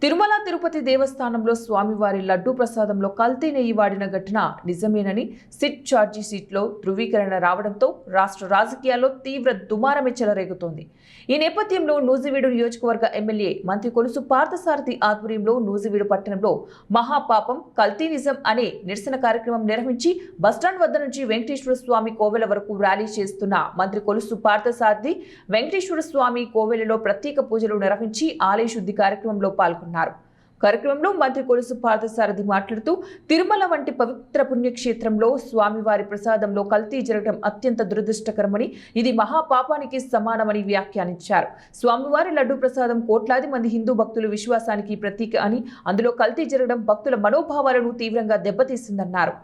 తిరుమల తిరుపతి దేవస్థానంలో స్వామివారి లడ్డూ ప్రసాదంలో కల్తీ నెయ్యి వాడిన ఘటన నిజమేనని సిట్ ఛార్జీ షీట్లో ధృవీకరణ రావడంతో రాష్ట్ర రాజకీయాల్లో తీవ్ర దుమారమే చెలరేగుతోంది. ఈ నేపథ్యంలో నూజివీడు నియోజకవర్గ ఎమ్మెల్యే మంత్రి కొలుసు పార్థసారథి ఆధ్వర్యంలో నూజివీడు పట్టణంలో మహాపాపం కల్తీ నిజం అనే నిరసన కార్యక్రమం నిర్వహించి బస్టాండ్ వద్ద నుంచి వెంకటేశ్వర స్వామి కోవెల వరకు ర్యాలీ చేస్తున్న మంత్రి కొలుసు పార్థసారథి వెంకటేశ్వర స్వామి కోవెలలో ప్రత్యేక పూజలు నిర్వహించి ఆలయ శుద్ధి కార్యక్రమంలో పాల్గొన్నారు. కార్యక్రమంలో మంత్రి కొలుసు పార్థసారథి మాట్లాడుతూ తిరుమల వంటి పవిత్ర పుణ్యక్షేత్రంలో స్వామివారి ప్రసాదంలో కల్తీ జరగడం అత్యంత దురదృష్టకరమని, ఇది మహాపాపానికి సమానమని వ్యాఖ్యానించారు. స్వామివారి లడ్డూ ప్రసాదం కోట్లాది మంది హిందూ భక్తుల విశ్వాసానికి ప్రతీక అని, అందులో కల్తీ జరగడం భక్తుల మనోభావాలను తీవ్రంగా దెబ్బతీసిందన్నారు.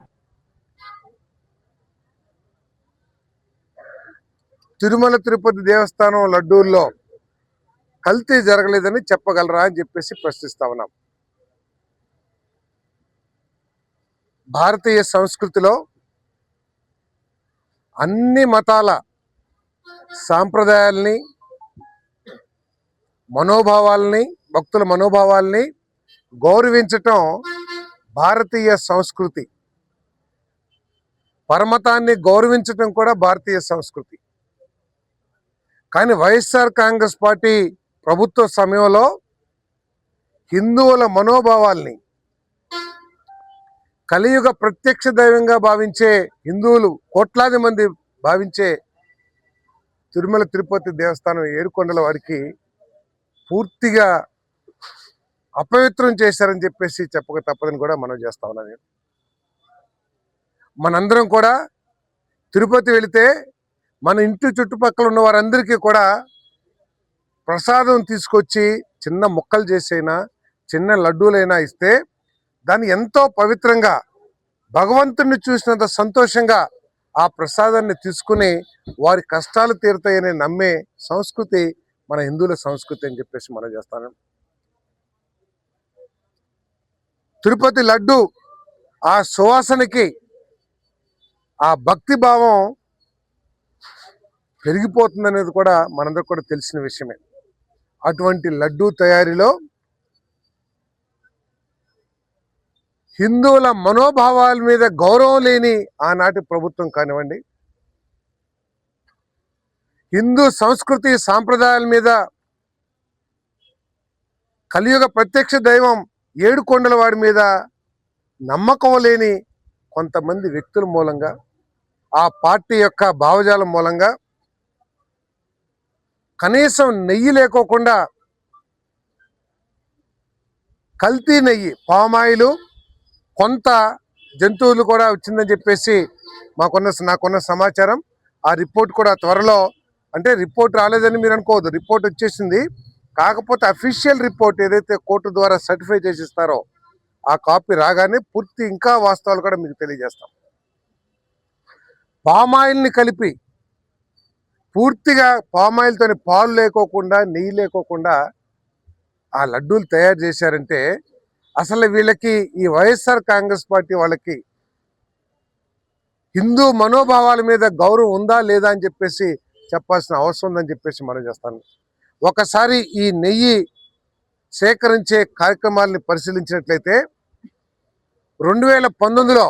తిరుమల తిరుపతి దేవస్థానం లడ్డూల్లో కల్తీ జరగలేదని చెప్పగలరా అని చెప్పేసి ప్రశ్నిస్తా ఉన్నాం. భారతీయ సంస్కృతిలో అన్ని మతాల సాంప్రదాయాల్ని, మనోభావాల్ని, భక్తుల మనోభావాల్ని గౌరవించటం భారతీయ సంస్కృతి. పరమతాన్ని గౌరవించటం కూడా భారతీయ సంస్కృతి. కానీ వైఎస్ఆర్ కాంగ్రెస్ పార్టీ ప్రభుత్వ సమయంలో హిందువుల మనోభావాల్ని, కలియుగ ప్రత్యక్ష దైవంగా భావించే హిందువులు కోట్లాది మంది భావించే తిరుమల తిరుపతి దేవస్థానం ఏడుకొండల వారికి పూర్తిగా అపవిత్రం చేశారని చెప్పేసి చెప్పక తప్పదని కూడా మనం చేస్తా ఉన్నాను. మనందరం కూడా తిరుపతి వెళితే మన ఇంటి చుట్టుపక్కల ఉన్న వారందరికీ కూడా ప్రసాదం తీసుకొచ్చి చిన్న ముక్కలు చేసైనా, చిన్న లడ్డూలైనా ఇస్తే దాన్ని ఎంతో పవిత్రంగా, భగవంతుడిని చూసినంత సంతోషంగా ఆ ప్రసాదాన్ని తీసుకుని వారి కష్టాలు తీరుతాయని నమ్మే సంస్కృతి మన హిందువుల సంస్కృతి అని చెప్పేసి మనం చేస్తాను. తిరుపతి లడ్డు ఆ సువాసనకి ఆ భక్తి భావం పెరిగిపోతుందనేది కూడా మనందరికి కూడా తెలిసిన విషయమే. అటువంటి లడ్డూ తయారీలో హిందువుల మనోభావాల మీద గౌరవం లేని ఆనాటి ప్రభుత్వం కానివ్వండి, హిందూ సంస్కృతి సాంప్రదాయాల మీద కలియుగ ప్రత్యక్ష దైవం ఏడుకొండల వాడి మీద నమ్మకం లేని కొంతమంది వ్యక్తుల మూలంగా, ఆ పార్టీ యొక్క భావజాలం మూలంగా కనీసం నెయ్యి లేకోకుండా కల్తీ నెయ్యి, పామాయిలు, కొంత జంతువులు కూడా వచ్చిందని చెప్పేసి నాకున్న సమాచారం. ఆ రిపోర్ట్ కూడా త్వరలో, అంటే రిపోర్ట్ రాలేదని మీరు అనుకోవద్దు, రిపోర్ట్ వచ్చేసింది. కాకపోతే అఫీషియల్ రిపోర్ట్ ఏదైతే కోర్టు ద్వారా సర్టిఫై చేసి ఇస్తారో ఆ కాపీ రాగానే పూర్తి ఇంకా వాస్తవాలు కూడా మీకు తెలియజేస్తాం. పామాయిల్ని కలిపి పూర్తిగా పామాయిల్తోని పాలు లేకోకుండా, నెయ్యి లేకోకుండా ఆ లడ్డూలు తయారు చేశారంటే అసలు వీళ్ళకి, ఈ వైఎస్ఆర్ కాంగ్రెస్ పార్టీ వాళ్ళకి హిందూ మనోభావాల మీద గౌరవం ఉందా లేదా అని చెప్పేసి చెప్పాల్సిన అవసరం ఉందని చెప్పేసి మనం చేస్తాను. ఒకసారి ఈ నెయ్యి సేకరించే కార్యక్రమాలని పరిశీలించినట్లయితే 2019లో